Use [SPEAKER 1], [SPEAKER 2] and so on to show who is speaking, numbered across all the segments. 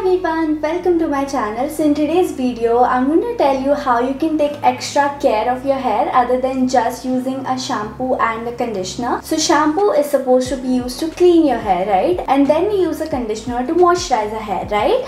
[SPEAKER 1] everyone, welcome to my channel. So in today's video I'm going to tell you how you can take extra care of your hair other than just using a shampoo and a conditioner. So shampoo is supposed to be used to clean your hair, right? And then we use a conditioner to moisturize the hair, right?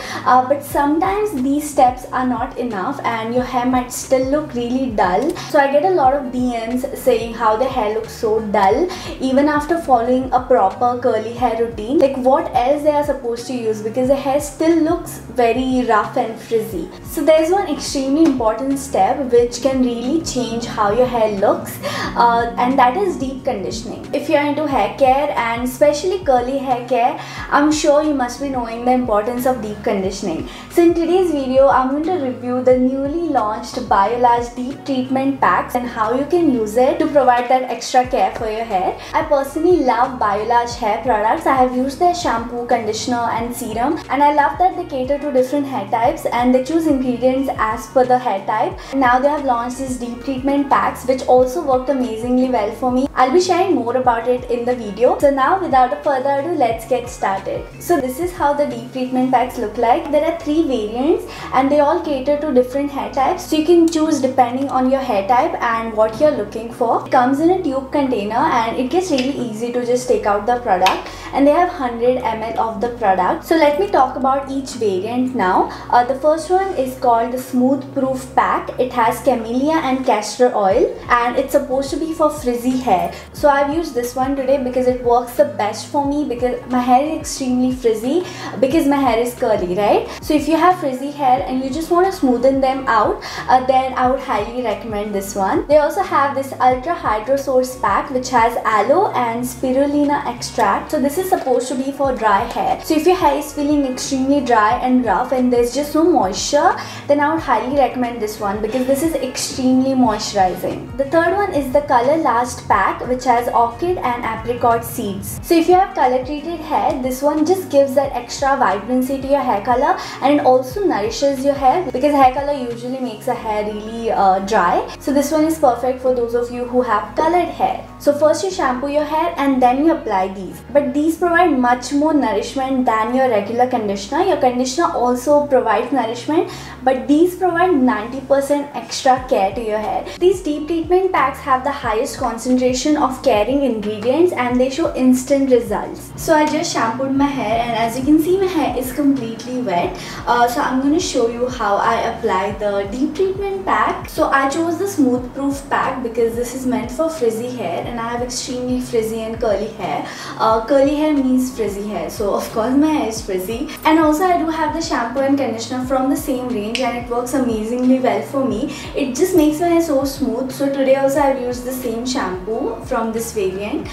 [SPEAKER 1] But sometimes these steps are not enough and your hair might still look really dull. So I get a lot of DMs saying how the hair looks so dull even after following a proper curly hair routine. Like what else they are supposed to use, because the hair still looks very rough and frizzy. So there's one extremely important step which can really change how your hair looks, and that is deep conditioning. If you're into hair care and especially curly hair care, I'm sure you must be knowing the importance of deep conditioning. So in today's video I'm going to review the newly launched Biolage Deep Treatment Packs and how you can use it to provide that extra care for your hair. I personally love Biolage hair products. I have used their shampoo, conditioner and serum, and I love that they cater to different hair types and they choose ingredients as per the hair type. Now they have launched these deep treatment packs which also worked amazingly well for me. I'll be sharing more about it in the video. So now without further ado, let's get started. So this is how the deep treatment packs look like. There are 3 variants and they all cater to different hair types, so you can choose depending on your hair type and what you're looking for. It comes in a tube container and it gets really easy to just take out the product, and they have 100 ml of the product. So let me talk about each variant now. The first one is called the Smooth Proof Pack. It has camellia and castor oil and it's supposed to be for frizzy hair. So I've used this one today because it works the best for me, because my hair is extremely frizzy because my hair is curly, right? So if you have frizzy hair and you just want to smoothen them out, then I would highly recommend this one. They also have this Ultra Hydro Source Pack which has aloe and spirulina extract. So this is supposed to be for dry hair. So if your hair is feeling extremely dry and rough and there's just no moisture, then I would highly recommend this one because this is extremely moisturizing. The third one is the Color Last Pack which has orchid and apricot seeds. So if you have color treated hair, this one just gives that extra vibrancy to your hair color, and it also nourishes your hair because hair color usually makes a hair really dry. So this one is perfect for those of you who have colored hair. So first you shampoo your hair and then you apply these. But these provide much more nourishment than your regular conditioner. Your conditioner also provides nourishment, but these provide 90% extra care to your hair. These deep treatment packs have the highest concentration of caring ingredients and they show instant results. So I just shampooed my hair and as you can see my hair is completely wet. So I'm going to show you how I apply the deep treatment pack. So I chose the Smooth Proof Pack because this is meant for frizzy hair and I have extremely frizzy and curly hair. Curly hair means frizzy hair, so of course my hair is frizzy. And also I do have the shampoo and conditioner from the same range and it works amazingly well for me. It just makes my hair so smooth. So today also I've used the same shampoo from this variant.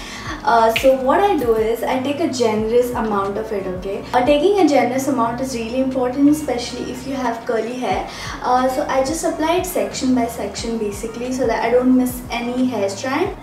[SPEAKER 1] So what I do is I take a generous amount of it, okay? Taking a generous amount is really important, especially if you have curly hair. So I just apply it section by section basically so that I don't miss any hair strand.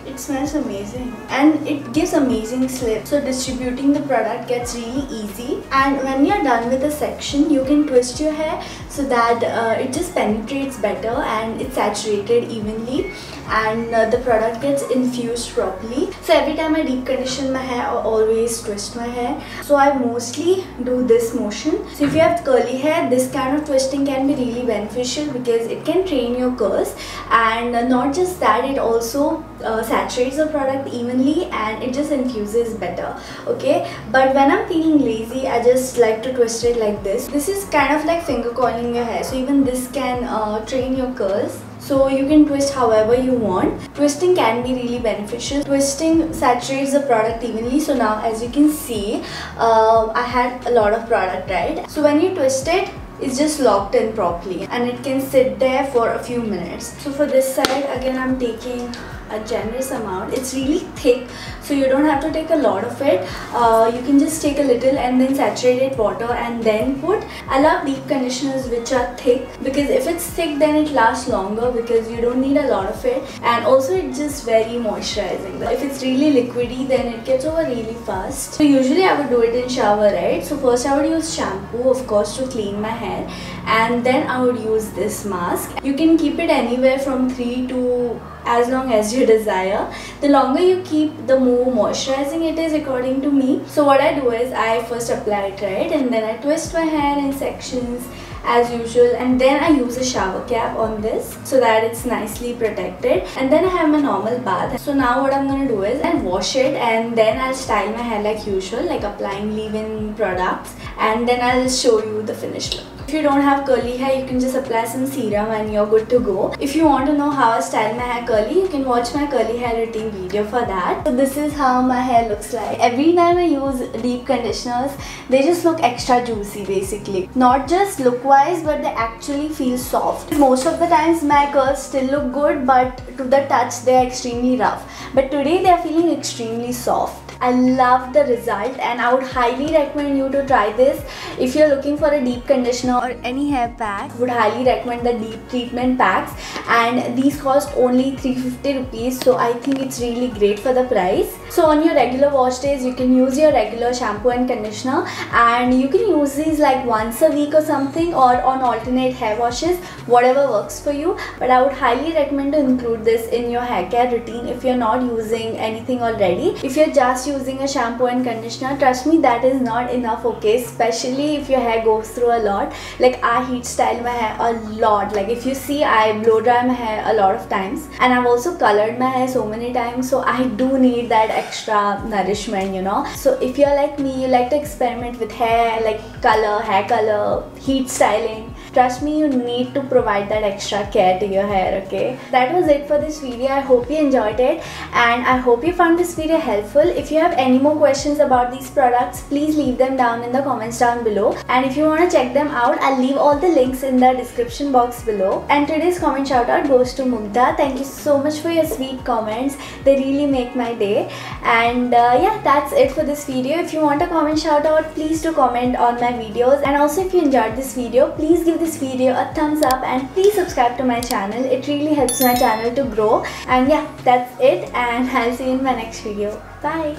[SPEAKER 1] It smells amazing and it gives amazing slip, so distributing the product gets really easy. And when you're done with the section, you can twist your hair so that it just penetrates better and it's saturated evenly and the product gets infused properly. So every time I deep condition my hair, I always twist my hair. So I mostly do this motion. So if you have curly hair, this kind of twisting can be really beneficial because it can train your curls, and not just that, it also saturates the product evenly and it just infuses better, okay? But when I'm feeling lazy, I just like to twist it like this. This is kind of like finger coiling your hair, so even this can train your curls. So you can twist however you want. Twisting can be really beneficial. Twisting saturates the product evenly. So now as you can see, I had a lot of product, right? So when you twist it, it's just locked in properly and it can sit there for a few minutes. So for this side, again I'm taking a generous amount. It's really thick, so you don't have to take a lot of it. You can just take a little and then saturate it water and then put. I love deep conditioners which are thick because if it's thick then it lasts longer because you don't need a lot of it, and also it's just very moisturizing. If it's really liquidy then it gets over really fast. So usually I would do it in shower, right? So first I would use shampoo, of course, to clean my hair, and then I would use this mask. You can keep it anywhere from 3 to as long as you desire. The longer you keep, the more moisturizing it is, according to me. So what I do is I first apply it, right, and then I twist my hair in sections as usual, and then I use a shower cap on this so that it's nicely protected, and then I have my normal bath. So now what I'm gonna do is I'll wash it, and then I'll style my hair like usual, like applying leave-in products, and then I'll show you the finished look. If you don't have curly hair, you can just apply some serum and you're good to go. If you want to know how I style my hair curly, you can watch my curly hair routine video for that. So this is how my hair looks like. Every time I use deep conditioners, they just look extra juicy basically. Not just look wise, but they actually feel soft. Most of the times my curls still look good, but to the touch they are extremely rough. But today they are feeling extremely soft. I love the result, and I would highly recommend you to try this. If you're looking for a deep conditioner or any hair pack, I would highly recommend the deep treatment packs, and these cost only 350 rupees, so I think it's really great for the price. So on your regular wash days, you can use your regular shampoo and conditioner, and you can use these like once a week or something, or on alternate hair washes, whatever works for you. But I would highly recommend to include this in your hair care routine if you're not using anything already. If you're just using a shampoo and conditioner, trust me, that is not enough, okay? Especially if your hair goes through a lot. Like I heat style my hair a lot. Like if you see, I blow dry my hair a lot of times, and I've also colored my hair so many times, so I do need that extra nourishment, you know. So if you're like me, you like to experiment with hair, like color, hair color, heat styling, trust me, you need to provide that extra care to your hair, okay? That was it for this video. I hope you enjoyed it, and I hope you found this video helpful. If you have any more questions about these products, please leave them down in the comments down below, and if you want to check them out, I'll leave all the links in the description box below. And today's comment shout out goes to Mugdha. Thank you so much for your sweet comments, they really make my day. And yeah, that's it for this video. If you want a comment shout out, please do comment on my videos, and also if you enjoyed this video, please give this video a thumbs up, and please subscribe to my channel. It really helps my channel to grow. And yeah, that's it, and I'll see you in my next video. Bye.